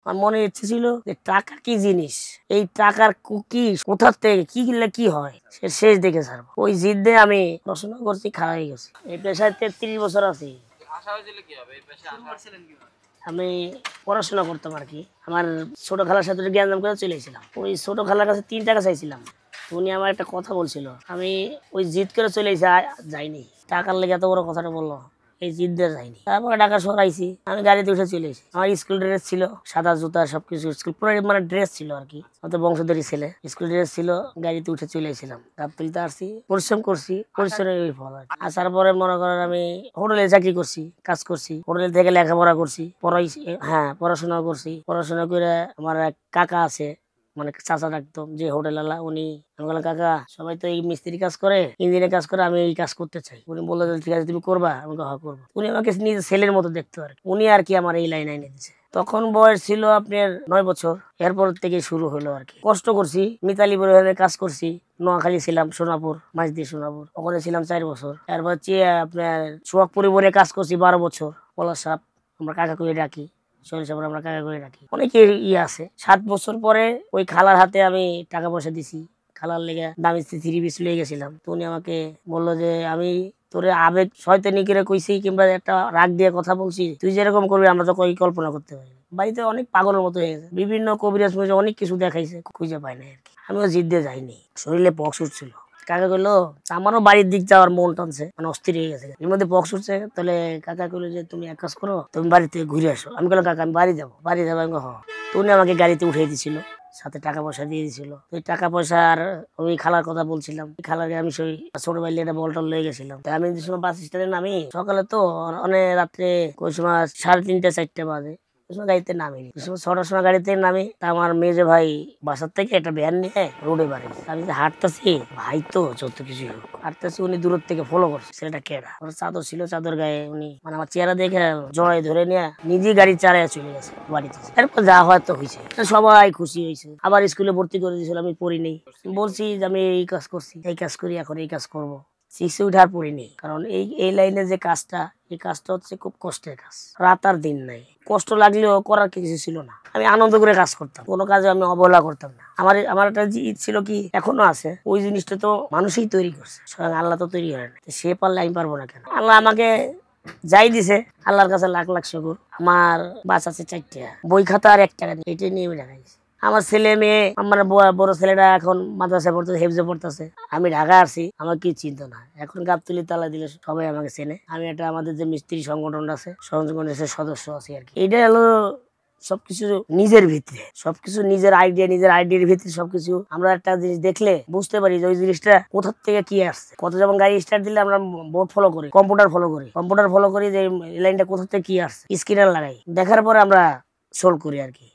আমার মনে ইচ্ছে ছিল যে টাকা কি জিনিস, এই টাকার কি কোথা থেকে কি কিনলে কি হয় সে শেষ দেখে ছাড়বো। ওই জিদ দিয়ে আমি পড়াশোনা করছি, খারাপ হয়ে গেছি। এই পেশায় 33 বছর আছি। আমি পড়াশোনা করতাম আর কি। আমার ছোট খালার সাথে জ্ঞান করে চলে এসেছিলাম। ওই ছোট খালার কাছে 3 টাকা চাইছিলাম, উনি আমার একটা কথা বলছিল, আমি ওই জিদ করে চলে যাইনি। টাকার লেগে এত বড় কথাটা বললো, এই জিদ দিয়ে যাইনি। তারপরে ঢাকা শহর আইছি, আমি গাড়িতে উঠে চলে এসেছি। আমার স্কুল ড্রেস ছিল, সাদা জুতা সবকিছু, স্কুল পুরো মানে ড্রেস ছিল আর কি। অত বংশধরী ছেলে, স্কুল ড্রেস ছিল, গাড়িতে উঠে চলে এসেছিলাম। গাবতলিতে আসছি, পরিশ্রম করছি, পরিশ্রমের ফল। আসার পরে মনে করেন আমি হোটেলে চাকরি করছি, কাজ করছি, হোটেল থেকে লেখাপড়া করছি, হ্যাঁ পড়াশোনা করছি। পড়াশোনা করে আমার এক কাকা আছে, মানে চাচা ডাকতো, যে হোটেল আলা, উনি আমি বললাম কাকা সবাই তো এই মিস্ত্রি কাজ করে, ইঞ্জিনিয়ার কাজ করে, আমি এই কাজ করতে চাই। উনি বললো ঠিক আছে তুমি করবা। আমি হ্যাঁ করবো। উনি আমাকে নিজের ছেলের মতো দেখতো আর উনি আর কি আমার এই লাইনে এনে দিচ্ছে। তখন বয়স ছিল আপনার 9 বছর। এরপর থেকে শুরু হলো আর কি। কষ্ট করছি, মিতালি পরিবারে কাজ করছি। নোয়াখালী ছিলাম, সোনাপুর, মাঝদি সোনাপুর, ওখানে ছিলাম 4 বছর। এরপর হচ্ছে আপনার সোহাগ পরিবারে কাজ করছি 12 বছর। পলাশ সাপ আমরা কাকা করে ডাকি, আমরা কাকা করে রাখি। অনেকে আছে। 7 বছর পরে ওই খালার হাতে আমি টাকা পয়সা দিছি। খালার লেগে দামি 3 পিস লয়ে গেছিলাম। তো উনি আমাকে বললো যে আমি তোরে আবেগ শয়তানি করে কইছি কিংবা একটা রাগ দিয়ে কথা বলছি, তুই যেরকম করবি আমরা তো কই কল্পনা করতে পারি। বাড়িতে অনেক পাগলের মতো হয়ে গেছে, বিভিন্ন কবিরাজ অনেক কিছু দেখাইছে, খুঁজে পাই না আর কি। আমিও জিদ দিয়ে যাইনি, শরীরে পক্স উঠছিল। কাকা কইলো আমারও বাড়ির দিক যাওয়ার মন টানছে, মানে অস্থির হয়ে গেছে, এর মধ্যে পক্স উঠছে। তাহলে কাকা কইলো যে তুমি এক কাজ করো, তুমি বাড়ি থেকে ঘুরে আসো। আমি বললাম কাকা আমি বাড়ি যাবো। আমি হ। তো উনি আমাকে গাড়িতে উঠিয়ে দিছিল, সাথে টাকা পয়সা দিয়ে দিছিল। ওই টাকা পয়সা আর ওই খালার কথা বলছিলাম, খালাকে আমি সেই ছোট বাইলে একটা বল টল লয়ে গেছিলাম। আমি যে সময় বাস স্ট্যান্ডে নামি, সকালে তো অনেক রাত্রে ওই সময় 3:30 4টা বাজে, গাড়িতে নামিনি। 6টার সময় গাড়িতে নামি। তা আমার মেজে ভাই বাসার থেকে একটা ভ্যান নিয়ে রোডে বাড়ি। আমি হাঁটতেছি, ভাই তো যত কিছু হাঁটতেছি, উনি দূর থেকে ফলো করছে। ছেলেটা কেডা, ওর চাদর ছিল, চাদর গায়ে উনি মানে আমার চেহারা দেখে জড়াই ধরে নিয়ে নিজেই গাড়ি চালায় চলে গেছে বাড়িতে। এরপর যা হয়তো হয়েছে, সবাই খুশি হয়েছে। আবার স্কুলে ভর্তি করে দিয়েছিল, আমি পড়ি নেই। বলছি যে আমি এই কাজ করছি, এই কাজ করি, এখন এই কাজ করবো। 6 উঠার পড়িনি, কারণ এই লাইনে যে কাজটা, এই কাজটা হচ্ছে খুব কষ্টের কাজ, রাত আর দিন নাই। কষ্ট লাগলেও করার কিছু ছিল না। আমি আনন্দ করে কাজ করতাম, কোনো কাজে আমি অবহেলা করতাম না। আমার একটা ঈদ ছিল কি, এখনো আছে, ওই জিনিসটা তো মানুষই তৈরি করছে, স্বয়ং আল্লাহ তো তৈরি হয় না। সে পারলে আমি পারবো না কেন? আল্লাহ আমাকে যাই দিছে, আল্লাহর কাছে লাখ লাখ শুকর। আমার বাস আছে 4টা, বই খাতা আর 1 টাকা দিয়ে, এটা নিয়ে আমি ঢাকাইছি। আমার ছেলে মেয়ে, আমার বড় ছেলেটা এখন মাদ্রাসায় পড়তেছে, হেফজে পড়তেছে। আমি ঢাকা আসছি, আমার কি চিন্তা না। এখন গাবতলি তালা দিলে সবাই আমাকে চেনে। আমি একটা আমাদের যে মিস্ত্রি সংগঠন আছে, সংগঠনের সদস্য আছি আর কি। এটা হলো সবকিছু নিজের ভিতরে, সবকিছু নিজের আইডিয়ার ভিতরে সবকিছু। আমরা একটা জিনিস দেখলে বুঝতে পারি যে ওই জিনিসটা কোথা থেকে কি আসছে। কত যেমন গাড়ি স্টার্ট দিলে আমরা বোর্ড ফলো করি, কম্পিউটার ফলো করি যে এই লাইনটা কোথা থেকে কি আসছে, স্ক্যানার লাগাই, দেখার পরে আমরা সোল্ভ করি আর কি।